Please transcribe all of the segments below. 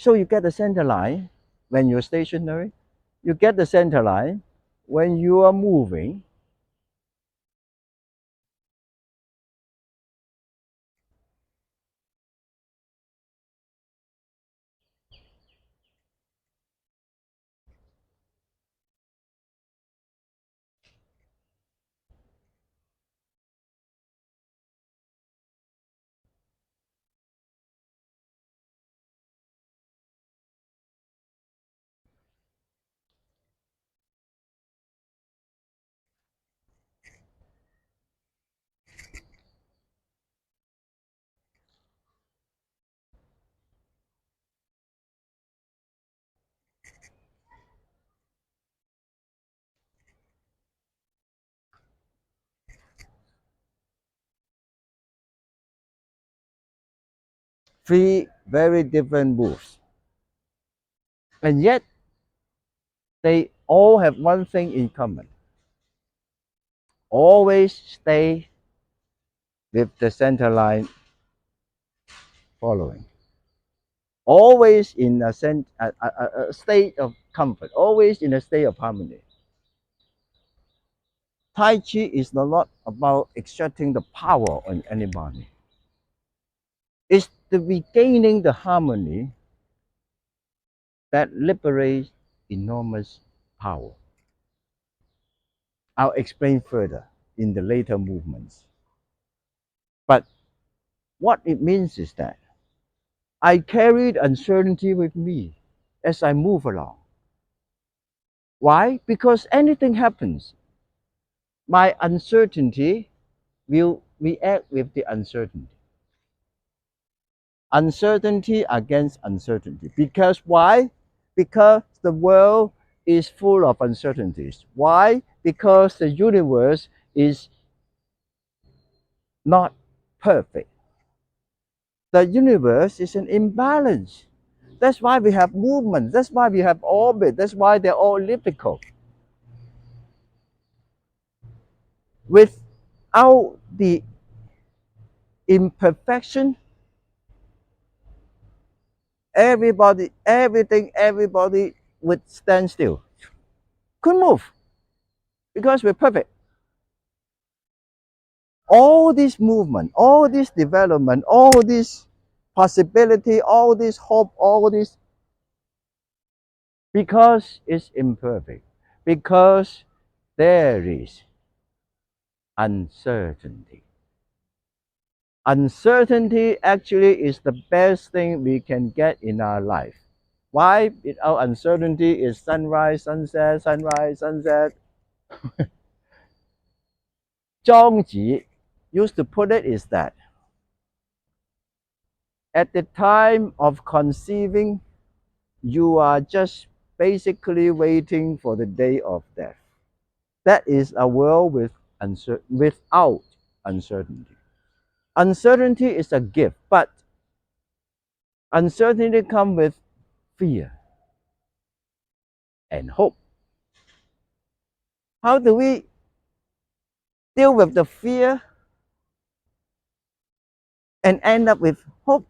So you get the center line when you're stationary. You get the center line when you are moving. Three very different moves. And yet, they all have one thing in common. Always stay with the center line following. Always in a state of comfort. Always in a state of harmony. Tai Chi is not about exerting the power on anybody. It's the regaining the harmony that liberates enormous power. I'll explain further in the later movements. But what it means is that I carried uncertainty with me as I move along. Why? Because anything happens, my uncertainty will react with the uncertainty. Uncertainty against uncertainty. Because why? Because the world is full of uncertainties. Why? Because the universe is not perfect. The universe is an imbalance. That's why we have movement. That's why we have orbit. That's why they're all elliptical. Without the imperfection, everybody would stand still. Couldn't move because we're perfect. All this movement, all this development, all this possibility, all this hope, all this, because it's imperfect, because there is uncertainty. Uncertainty actually is the best thing we can get in our life. Why? Without uncertainty is sunrise, sunset, sunrise, sunset. Zhongji used to put it is that at the time of conceiving, you are just basically waiting for the day of death. That is a world without uncertainty. Uncertainty is a gift, but uncertainty comes with fear and hope. How do we deal with the fear and end up with hope?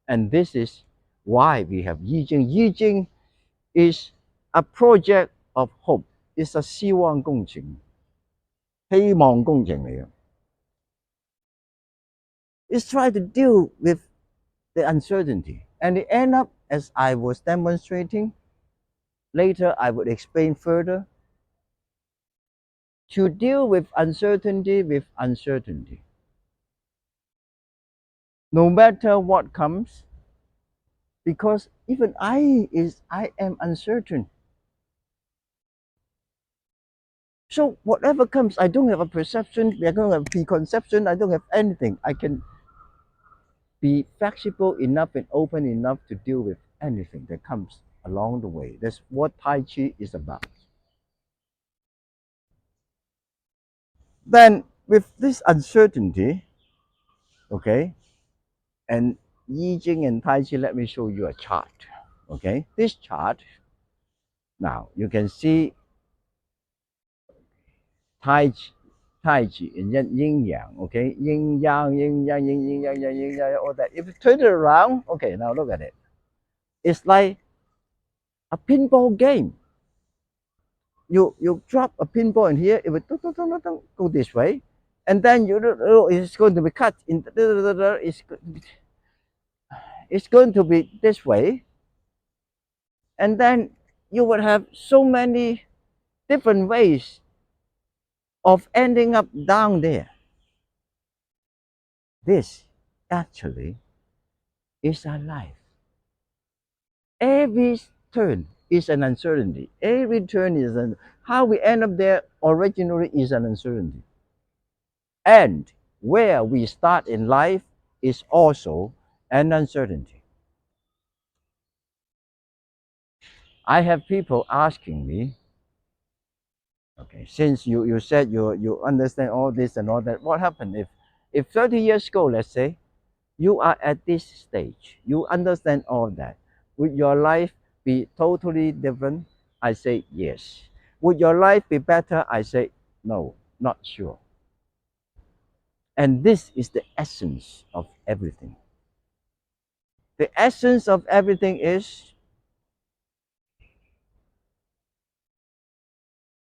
And this is why we have Yi Jing. Yi Jing is a project of hope. It's a 希望工程，希望工程嚟嘅。It's trying to deal with the uncertainty. And it end up, as I was demonstrating, later I would explain further, to deal with uncertainty. No matter what comes, because even I am uncertain. So whatever comes, I don't have a perception, I don't have preconception, I don't have anything. I can be flexible enough and open enough to deal with anything that comes along the way. That's what Tai Chi is about. Then with this uncertainty, okay, and Yi Jing and Tai Chi, let me show you a chart. Okay, this chart, now you can see Taichi in yin yang, okay, yin yang, all that. If you turn it around, okay, now look at it. It's like a pinball game. You drop a pinball in here, it will go this way, and then it's going to be cut in. It's going to be this way, and then you would have so many different ways of ending up down there. This actually is our life. Every turn is an uncertainty. Every turn is an how we end up there originally is an uncertainty. And where we start in life is also an uncertainty. I have people asking me, okay, since you said you understand all this and all that, what happened if 30 years ago, let's say, you are at this stage, you understand all that, would your life be totally different? I say yes. Would your life be better? I say no, not sure. And this is the essence of everything. The essence of everything is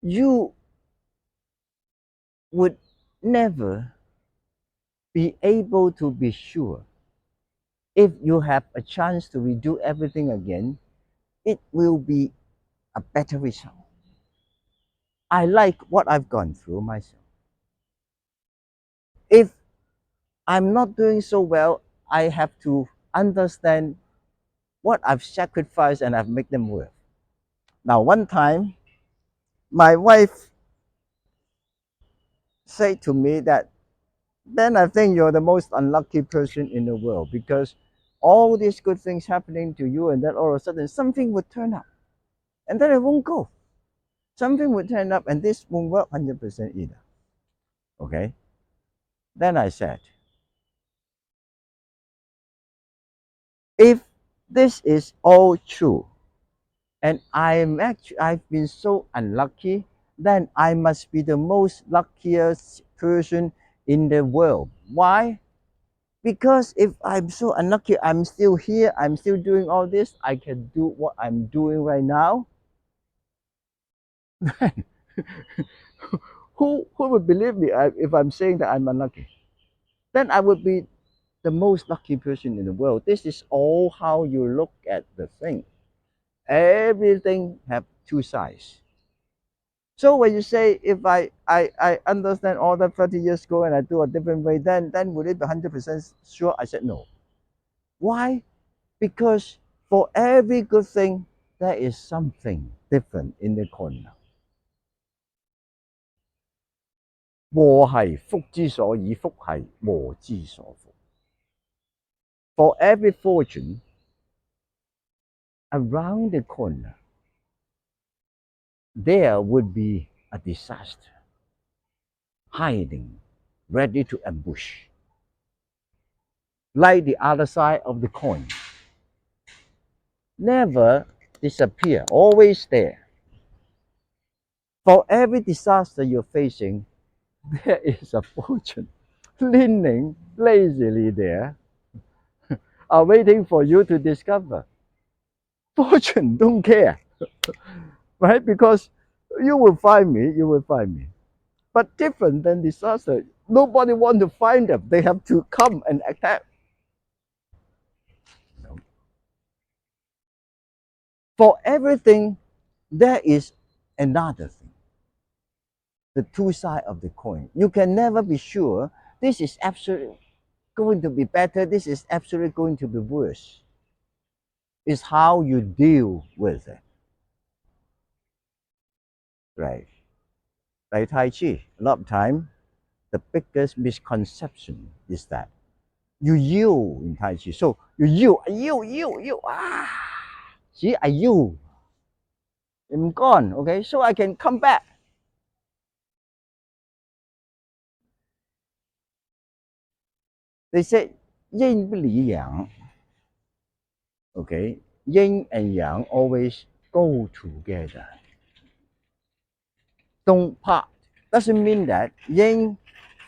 you would never be able to be sure if you have a chance to redo everything again, it will be a better result. I like what I've gone through myself. If I'm not doing so well, I have to understand what I've sacrificed and I've made them worth. Now, one time, my wife said to me that, Ben, I think you're the most unlucky person in the world because all these good things happening to you, and then all of a sudden something would turn up, and then it won't go. Something would turn up, and this won't work 100% either. Okay? Then I said, if this is all true, and I've been so unlucky, then I must be the most luckiest person in the world. Why? Because if I'm so unlucky, I'm still here, I'm still doing all this, I can do what I'm doing right now. Who would believe me if I'm saying that I'm unlucky? Then I would be the most lucky person in the world. This is all how you look at the thing. Everything have two sides. So when you say if I understand all that 30 years ago and I do a different way, then would it be 100% sure? I said no. Why? Because for every good thing, there is something different in the corner. 禍係福之所以，福係禍之所伏. For every fortune around the corner, there would be a disaster hiding, ready to ambush. Like the other side of the coin. Never disappear, always there. For every disaster you're facing, there is a fortune leaning lazily there, are waiting for you to discover. Fortune don't care, right? Because you will find me, you will find me. But different than disaster, nobody want to find them. They have to come and attack. No. For everything, there is another thing. The two sides of the coin. You can never be sure this is absolutely going to be better, this is absolutely going to be worse. It's how you deal with it. Right. Like Taichi, a lot of time, the biggest misconception is that you yield in Tai Chi. So you yield, see, I yield. I'm gone, okay? So I can come back. They said yin 不离yang, okay? Yin and yang always go together. Don't part. Doesn't mean that yin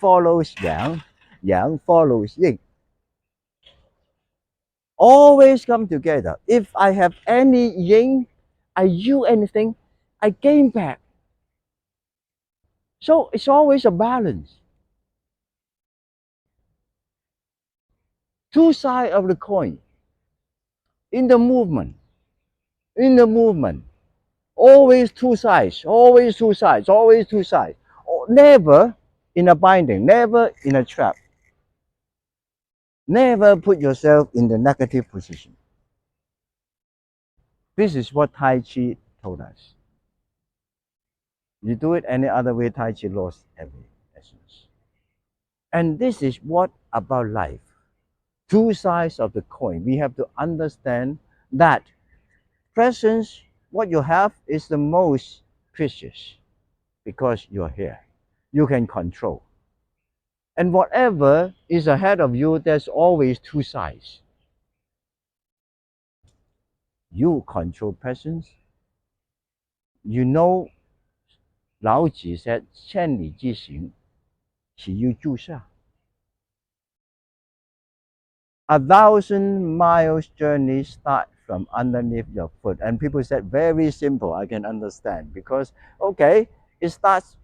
follows yang, yang follows yin. Always come together. If I have any yin, I use anything, I gain back. So it's always a balance. Two sides of the coin. In the movement, in the movement, always two sides, always two sides, always two sides. Never in a binding, never in a trap. Never put yourself in the negative position. This is what Taichi told us. You do it any other way, Taichi lost every essence. And this is what about life. Two sides of the coin. We have to understand that presence, what you have, is the most precious because you're here. You can control. And whatever is ahead of you, there's always two sides. You control presence. You know, Lao Tzu said, 千里之行，其于足下. 1,000 miles journey start from underneath your foot. And people said, very simple, I can understand. Because, okay, it starts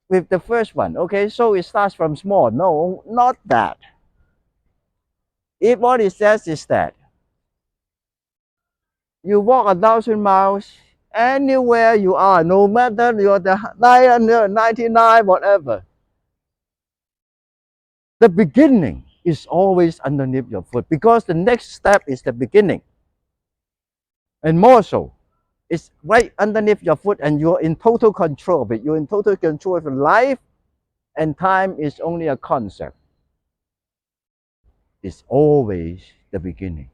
with the first one. Okay, so it starts from small. No, not that. What it says is that you walk 1,000 miles anywhere you are, no matter you're the 999, whatever. The beginning is always underneath your foot because the next step is the beginning. And more so, it's right underneath your foot and you're in total control of it. You're in total control of your life, and time is only a concept. It's always the beginning.